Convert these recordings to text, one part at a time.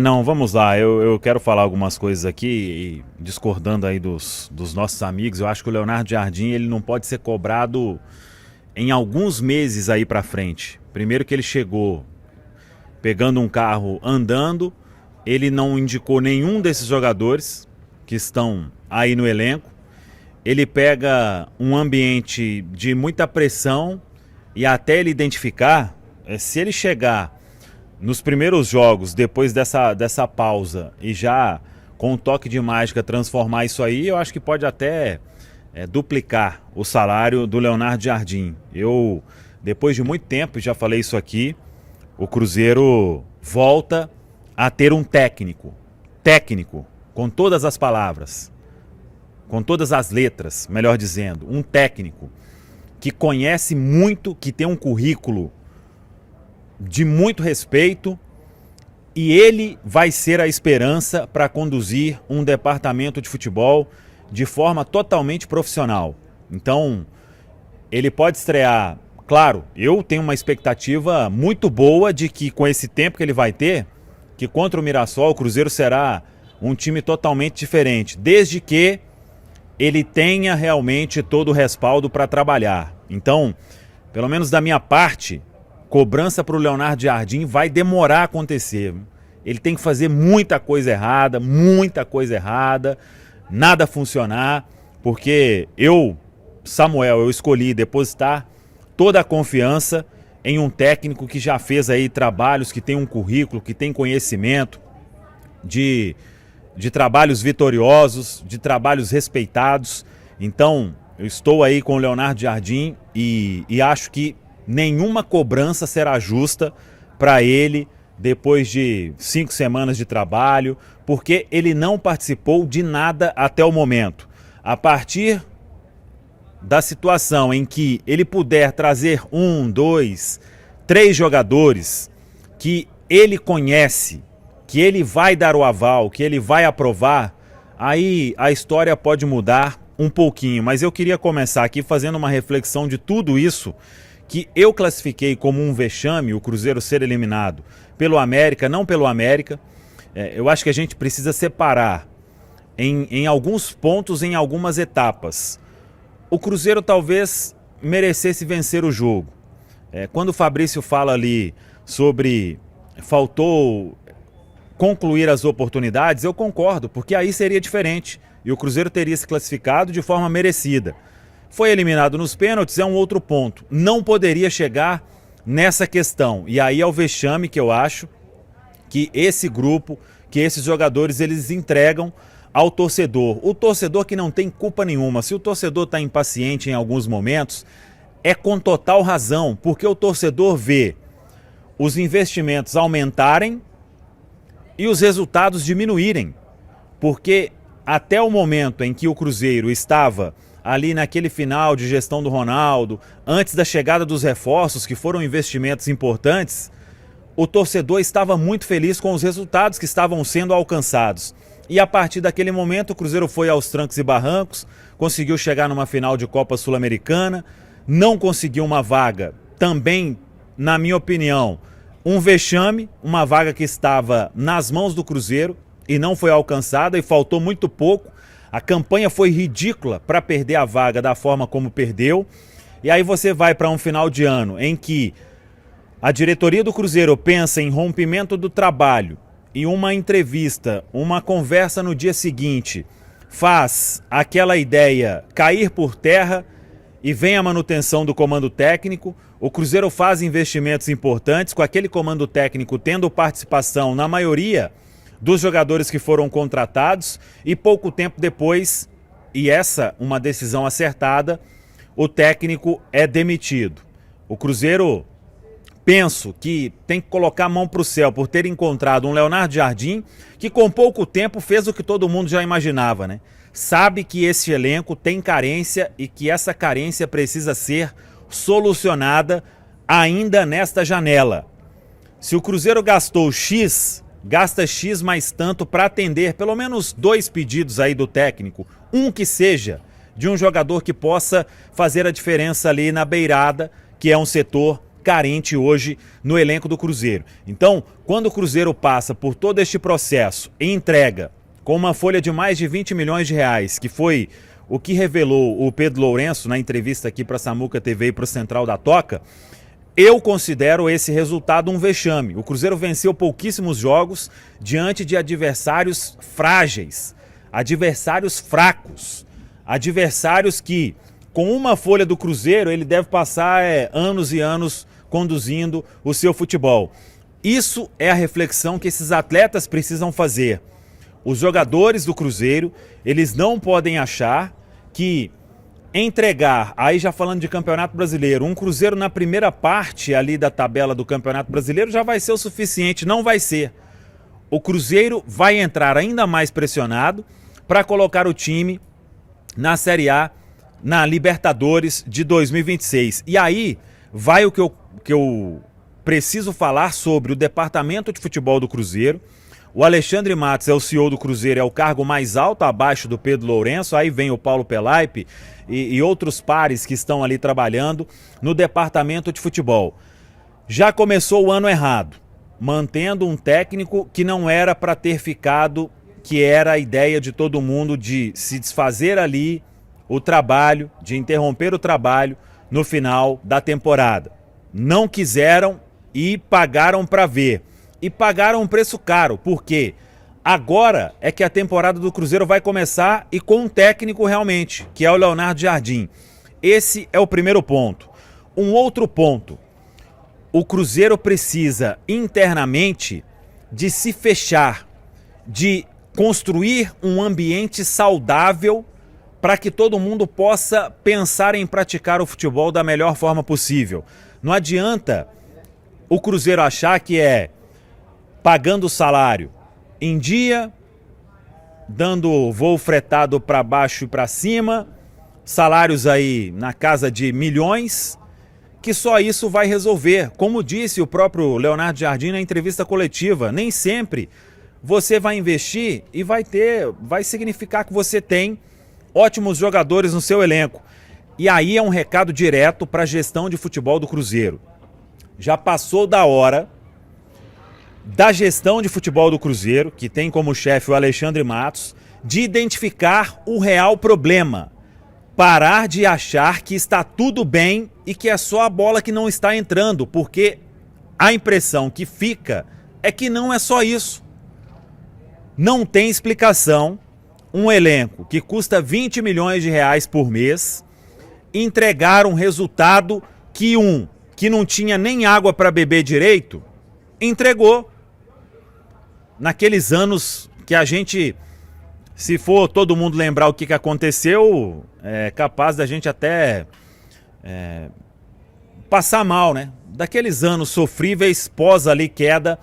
Não, vamos lá. Eu quero falar algumas coisas aqui, e discordando aí dos nossos amigos. Eu acho que o Leonardo Jardim ele não pode ser cobrado em alguns meses aí pra frente. Primeiro que ele chegou pegando um carro andando, ele não indicou nenhum desses jogadores que estão aí no elenco. Ele pega um ambiente de muita pressão e até ele identificar, se ele chegar nos primeiros jogos, depois dessa pausa, e já com um toque de mágica transformar isso aí, eu acho que pode até duplicar o salário do Leonardo Jardim. Eu, depois de muito tempo, já falei isso aqui, o Cruzeiro volta a ter um técnico, com todas as palavras, com todas as letras, melhor dizendo, um técnico que conhece muito, que tem um currículo de muito respeito, e ele vai ser a esperança para conduzir um departamento de futebol de forma totalmente profissional. Então, ele pode estrear, claro, eu tenho uma expectativa muito boa de que com esse tempo que ele vai ter, que contra o Mirassol o Cruzeiro será um time totalmente diferente, desde que ele tenha realmente todo o respaldo para trabalhar. Então, pelo menos da minha parte, cobrança para o Leonardo Jardim vai demorar a acontecer. Ele tem que fazer muita coisa errada, nada funcionar, porque eu, Samuel, eu escolhi depositar toda a confiança em um técnico que já fez aí trabalhos, que tem um currículo, que tem conhecimento de trabalhos vitoriosos, de trabalhos respeitados. Então, eu estou aí com o Leonardo Jardim e acho que nenhuma cobrança será justa para ele depois de 5 semanas de trabalho, porque ele não participou de nada até o momento. A partir da situação em que ele puder trazer 1, 2, 3 jogadores que ele conhece, que ele vai dar o aval, que ele vai aprovar, aí a história pode mudar um pouquinho. Mas eu queria começar aqui fazendo uma reflexão de tudo isso que eu classifiquei como um vexame, o Cruzeiro ser eliminado pelo América, não pelo América. Eu acho que a gente precisa separar em alguns pontos, em algumas etapas. O Cruzeiro talvez merecesse vencer o jogo. Quando o Fabrício fala ali sobre faltou concluir as oportunidades, eu concordo, porque aí seria diferente e o Cruzeiro teria se classificado de forma merecida. Foi eliminado nos pênaltis, é um outro ponto. Não poderia chegar nessa questão. E aí é o vexame que eu acho que esse grupo, que esses jogadores, eles entregam ao torcedor. O torcedor que não tem culpa nenhuma. Se o torcedor está impaciente em alguns momentos, é com total razão, porque o torcedor vê os investimentos aumentarem e os resultados diminuírem. Porque até o momento em que o Cruzeiro estava ali naquele final de gestão do Ronaldo, antes da chegada dos reforços, que foram investimentos importantes, o torcedor estava muito feliz com os resultados que estavam sendo alcançados. E a partir daquele momento o Cruzeiro foi aos trancos e barrancos, conseguiu chegar numa final de Copa Sul-Americana, não conseguiu uma vaga, também, na minha opinião, um vexame, uma vaga que estava nas mãos do Cruzeiro e não foi alcançada e faltou muito pouco. A campanha foi ridícula para perder a vaga da forma como perdeu. E aí você vai para um final de ano em que a diretoria do Cruzeiro pensa em rompimento do trabalho e uma entrevista, uma conversa no dia seguinte faz aquela ideia cair por terra e vem a manutenção do comando técnico. O Cruzeiro faz investimentos importantes com aquele comando técnico tendo participação na maioria dos jogadores que foram contratados e pouco tempo depois, e essa uma decisão acertada, o técnico é demitido. O Cruzeiro, penso que tem que colocar a mão para o céu por ter encontrado um Leonardo Jardim que com pouco tempo fez o que todo mundo já imaginava, né? Sabe que esse elenco tem carência e que essa carência precisa ser solucionada ainda nesta janela. Se o Cruzeiro gastou X, gasta X mais tanto para atender pelo menos 2 pedidos aí do técnico, um que seja, de um jogador que possa fazer a diferença ali na beirada, que é um setor carente hoje no elenco do Cruzeiro. Então, quando o Cruzeiro passa por todo este processo e entrega com uma folha de mais de 20 milhões de reais, que foi o que revelou o Pedro Lourenço na entrevista aqui para a Samuca TV e para o Central da Toca, eu considero esse resultado um vexame. O Cruzeiro venceu pouquíssimos jogos diante de adversários frágeis, adversários fracos, adversários que, com uma folha do Cruzeiro, ele deve passar anos e anos conduzindo o seu futebol. Isso é a reflexão que esses atletas precisam fazer. Os jogadores do Cruzeiro, eles não podem achar que entregar, aí já falando de Campeonato Brasileiro, um Cruzeiro na primeira parte ali da tabela do Campeonato Brasileiro já vai ser o suficiente. Não vai ser. O Cruzeiro vai entrar ainda mais pressionado para colocar o time na Série A, na Libertadores de 2026. E aí vai o que eu preciso falar sobre o departamento de futebol do Cruzeiro. O Alexandre Matos é o CEO do Cruzeiro, é o cargo mais alto abaixo do Pedro Lourenço. Aí vem o Paulo Pelaipe e outros pares que estão ali trabalhando no departamento de futebol. Já começou o ano errado, mantendo um técnico que não era para ter ficado, que era a ideia de todo mundo de se desfazer ali o trabalho, de interromper o trabalho no final da temporada. Não quiseram e pagaram para ver. E pagaram um preço caro, porque agora é que a temporada do Cruzeiro vai começar e com um técnico realmente, que é o Leonardo Jardim. Esse é o primeiro ponto. Um outro ponto, o Cruzeiro precisa internamente de se fechar, de construir um ambiente saudável para que todo mundo possa pensar em praticar o futebol da melhor forma possível. Não adianta o Cruzeiro achar que é pagando o salário em dia, dando voo fretado para baixo e para cima, salários aí na casa de milhões, que só isso vai resolver. Como disse o próprio Leonardo Jardim na entrevista coletiva, nem sempre você vai investir e vai significar que você tem ótimos jogadores no seu elenco. E aí é um recado direto para a gestão de futebol do Cruzeiro. Já passou da hora da gestão de futebol do Cruzeiro, que tem como chefe o Alexandre Matos, de identificar o real problema. Parar de achar que está tudo bem e que é só a bola que não está entrando, porque a impressão que fica é que não é só isso. Não tem explicação um elenco que custa 20 milhões de reais por mês entregar um resultado que não tinha nem água para beber direito, entregou. Naqueles anos que a gente, se for todo mundo lembrar o que aconteceu, é capaz da gente até passar mal, né? Daqueles anos sofríveis pós ali queda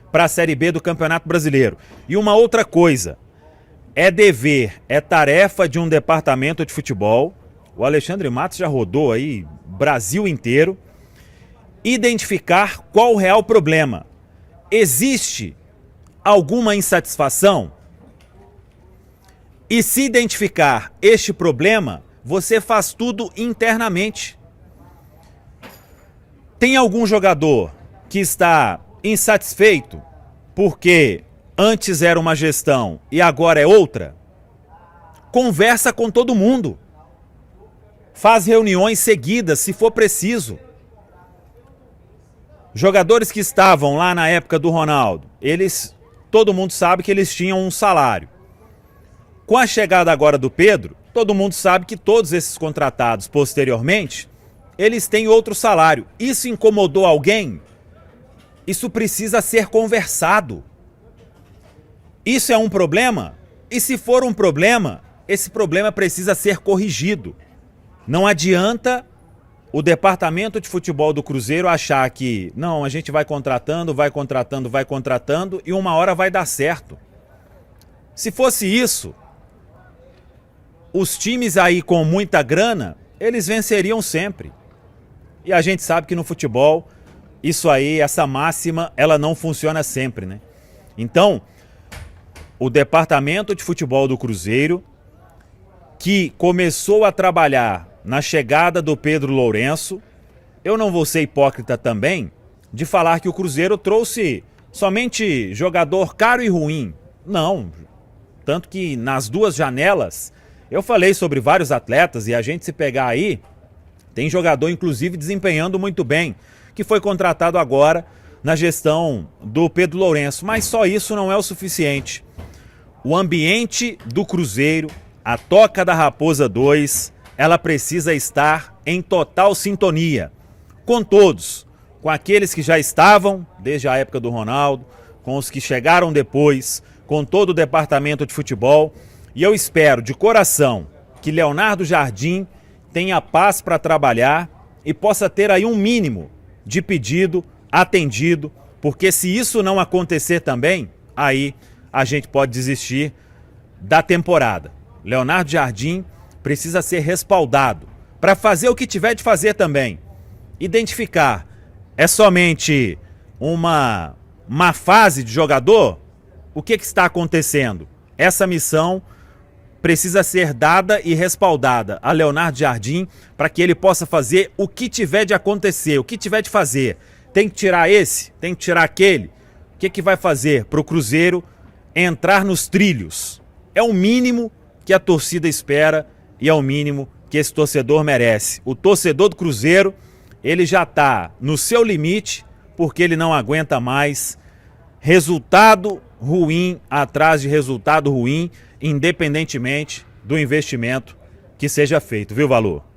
para a Série B do Campeonato Brasileiro. E uma outra coisa, é dever, é tarefa de um departamento de futebol, o Alexandre Matos já rodou aí Brasil inteiro, identificar qual o real problema. Existe alguma insatisfação? E se identificar este problema, você faz tudo internamente. Tem algum jogador que está insatisfeito porque antes era uma gestão e agora é outra? Conversa com todo mundo. Faz reuniões seguidas, se for preciso. Jogadores que estavam lá na época do Ronaldo, todo mundo sabe que eles tinham um salário. Com a chegada agora do Pedro, todo mundo sabe que todos esses contratados posteriormente, eles têm outro salário. Isso incomodou alguém? Isso precisa ser conversado. Isso é um problema? E se for um problema, esse problema precisa ser corrigido. Não adianta o departamento de futebol do Cruzeiro achar que não, a gente vai contratando e uma hora vai dar certo. Se fosse isso, os times aí com muita grana, eles venceriam sempre. E a gente sabe que no futebol, isso aí, essa máxima, ela não funciona sempre, né? Então, o departamento de futebol do Cruzeiro, que começou a trabalhar na chegada do Pedro Lourenço, eu não vou ser hipócrita também de falar que o Cruzeiro trouxe somente jogador caro e ruim. Não, tanto que nas duas janelas eu falei sobre vários atletas e a gente se pegar aí, tem jogador inclusive desempenhando muito bem, que foi contratado agora na gestão do Pedro Lourenço, mas só isso não é o suficiente. O ambiente do Cruzeiro, a Toca da Raposa 2, ela precisa estar em total sintonia com todos, com aqueles que já estavam desde a época do Ronaldo, com os que chegaram depois, com todo o departamento de futebol. E eu espero de coração que Leonardo Jardim tenha paz para trabalhar e possa ter aí um mínimo de pedido atendido, porque se isso não acontecer também, aí a gente pode desistir da temporada. Leonardo Jardim precisa ser respaldado para fazer o que tiver de fazer também. Identificar, é somente uma má fase de jogador? O que está acontecendo? Essa missão precisa ser dada e respaldada a Leonardo Jardim para que ele possa fazer o que tiver de acontecer, o que tiver de fazer. Tem que tirar esse, tem que tirar aquele. O que vai fazer para o Cruzeiro entrar nos trilhos? É o mínimo que a torcida espera e é o mínimo que esse torcedor merece. O torcedor do Cruzeiro, ele já está no seu limite porque ele não aguenta mais resultado ruim atrás de resultado ruim, independentemente do investimento que seja feito, viu, Valor?